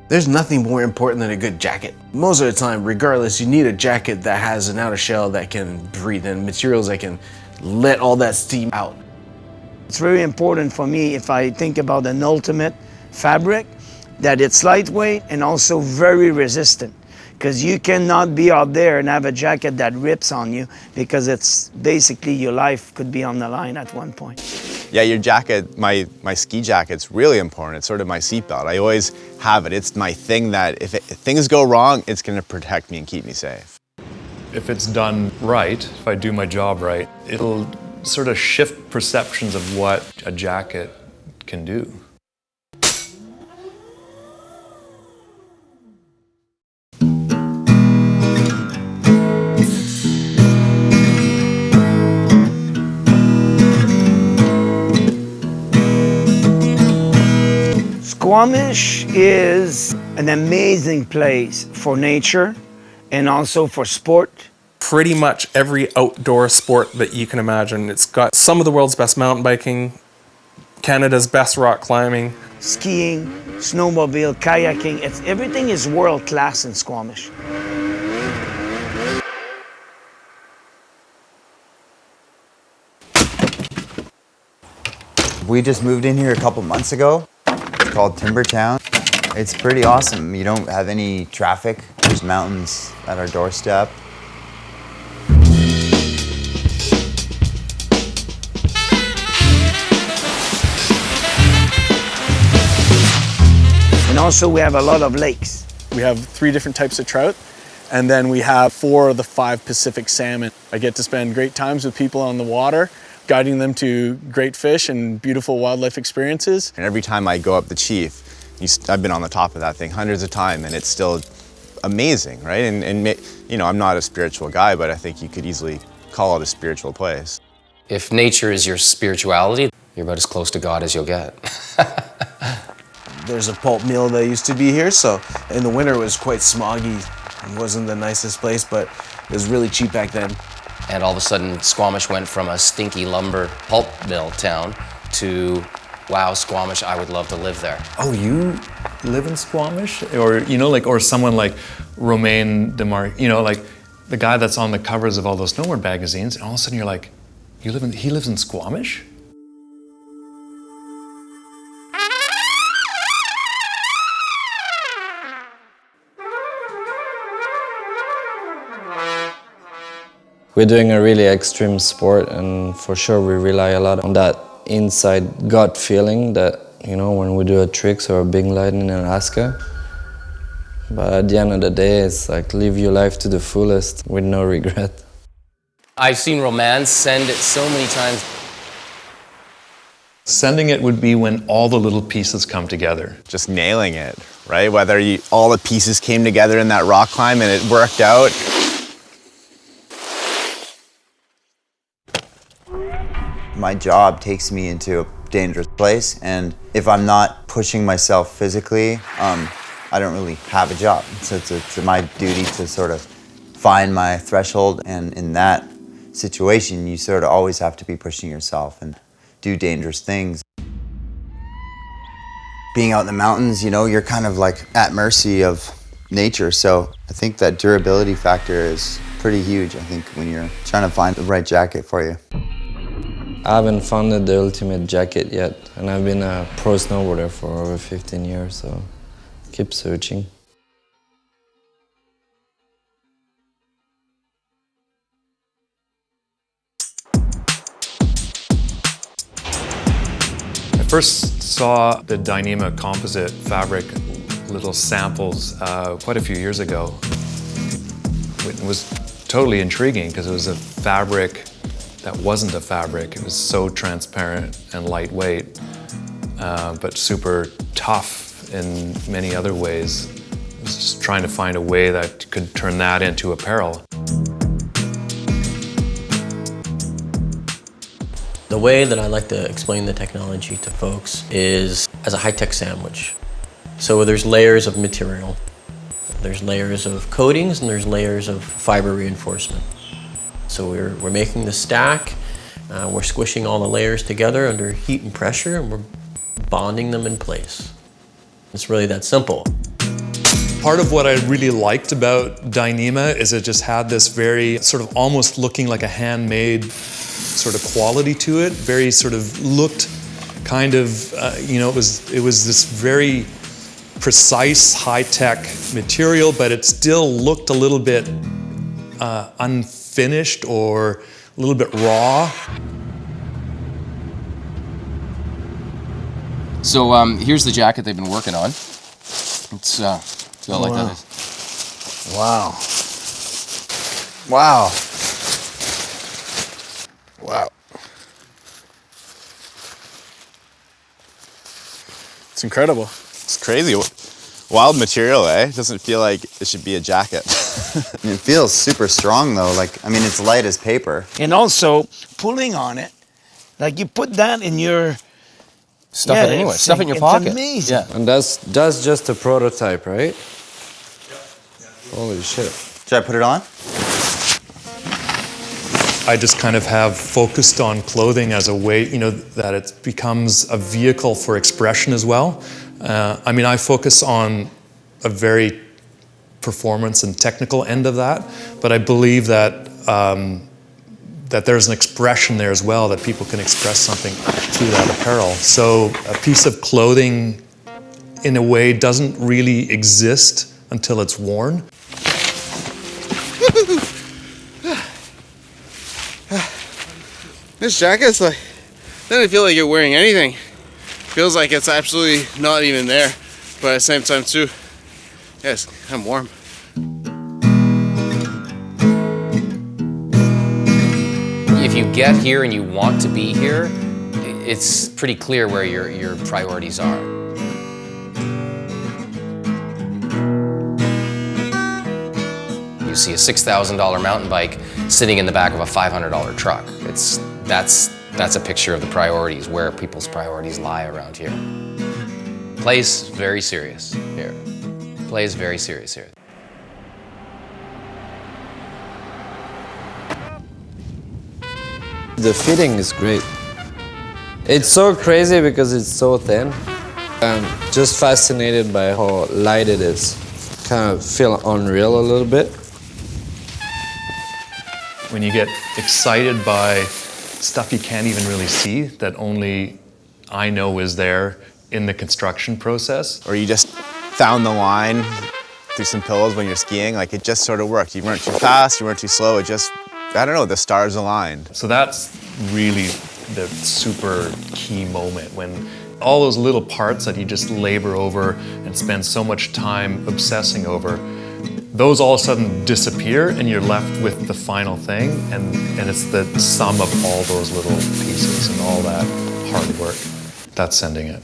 There's nothing more important than a good jacket. Most of the time, regardless, you need a jacket that has an outer shell that can breathe in, materials that can let all that steam out. It's very important for me, if I think about an ultimate fabric, that it's lightweight and also very resistant. Because you cannot be out there and have a jacket that rips on you, because it's basically your life could be on the line at one point. Yeah, your jacket, my ski jacket's really important. It's sort of my seatbelt. I always have it. It's my thing that if things go wrong, it's gonna protect me and keep me safe. If it's done right, if I do my job right, it'll sort of shift perceptions of what a jacket can do. Squamish is an amazing place for nature and also for sport. Pretty much every outdoor sport that you can imagine. It's got some of the world's best mountain biking, Canada's best rock climbing. Skiing, snowmobile, kayaking, everything is world class in Squamish. We just moved in here a couple months ago. It's called Timber Town. It's pretty awesome. You don't have any traffic. There's mountains at our doorstep. And also we have a lot of lakes. We have 3 different types of trout, and then we have 4 of the 5 Pacific salmon. I get to spend great times with people on the water, guiding them to great fish and beautiful wildlife experiences. And every time I go up the Chief, I've been on the top of that thing hundreds of times, and it's still amazing, right? And you know, I'm not a spiritual guy, but I think you could easily call it a spiritual place. If nature is your spirituality, you're about as close to God as you'll get. There's a pulp mill that used to be here, so in the winter it was quite smoggy. It wasn't the nicest place, but it was really cheap back then. And all of a sudden, Squamish went from a stinky lumber pulp mill town to, wow, Squamish, I would love to live there. Oh, you live in Squamish? Or, you know, like, or someone like Romain Demar, you know, like the guy that's on the covers of all those snowboard magazines, and all of a sudden you're like, he lives in Squamish? We're doing a really extreme sport, and for sure we rely a lot on that inside gut feeling that, you know, when we do a tricks or a big line in Alaska. But at the end of the day, it's like live your life to the fullest with no regret. I've seen Romain send it so many times. Sending it would be when all the little pieces come together. Just nailing it, right? Whether all the pieces came together in that rock climb and it worked out. My job takes me into a dangerous place, and if I'm not pushing myself physically, I don't really have a job. So it's my duty to sort of find my threshold, and in that situation, you sort of always have to be pushing yourself and do dangerous things. Being out in the mountains, you know, you're kind of like at mercy of nature, so I think that durability factor is pretty huge, I think, when you're trying to find the right jacket for you. I haven't found the ultimate jacket yet, and I've been a pro snowboarder for over 15 years, so keep searching. I first saw the Dyneema composite fabric little samples quite a few years ago. It was totally intriguing because it was a fabric that wasn't a fabric. It was so transparent and lightweight, but super tough in many other ways. I was just trying to find a way that could turn that into apparel. The way that I like to explain the technology to folks is as a high-tech sandwich. So there's layers of material. There's layers of coatings and there's layers of fiber reinforcement. So we're making the stack, we're squishing all the layers together under heat and pressure, and we're bonding them in place. It's really that simple. Part of what I really liked about Dyneema is it just had this very sort of almost looking like a handmade sort of quality to it. Very sort of looked kind of, you know, it was this very precise, high-tech material, but it still looked a little bit unfinished or a little bit raw. So here's the jacket they've been working on. It's go like that. Wow. Wow. Wow. It's incredible. It's crazy. Wild material, eh? It doesn't feel like it should be a jacket. It feels super strong though. Like, I mean, it's light as paper. And also, pulling on it, like you put that in your... Stuff it anyway. Stuff it in your pocket. It's amazing. Yeah. And that's just a prototype, right? Holy shit. Should I put it on? I just kind of have focused on clothing as a way, you know, that it becomes a vehicle for expression as well. I mean, I focus on a very performance and technical end of that, but I believe that that there's an expression there as well, that people can express something through that apparel. So a piece of clothing, in a way, doesn't really exist until it's worn. This jacket's like, doesn't feel like you're wearing anything. Feels like it's absolutely not even there, but at the same time too, yes, I'm warm. If you get here and you want to be here, it's pretty clear where your priorities are. You see a $6,000 mountain bike sitting in the back of a $500 truck. That's a picture of the priorities, where people's priorities lie around here. Play's very serious here. Play's very serious here. The fitting is great. It's so crazy because it's so thin. I'm just fascinated by how light it is. Kind of feel unreal a little bit. When you get excited by stuff you can't even really see, that only I know is there in the construction process. Or you just found the line through some pillows when you're skiing, like it just sort of worked. You weren't too fast, you weren't too slow, it just, I don't know, the stars aligned. So that's really the super key moment, when all those little parts that you just labor over and spend so much time obsessing over, those all of a sudden disappear and you're left with the final thing, and it's the sum of all those little pieces and all that hard work. That's sending it.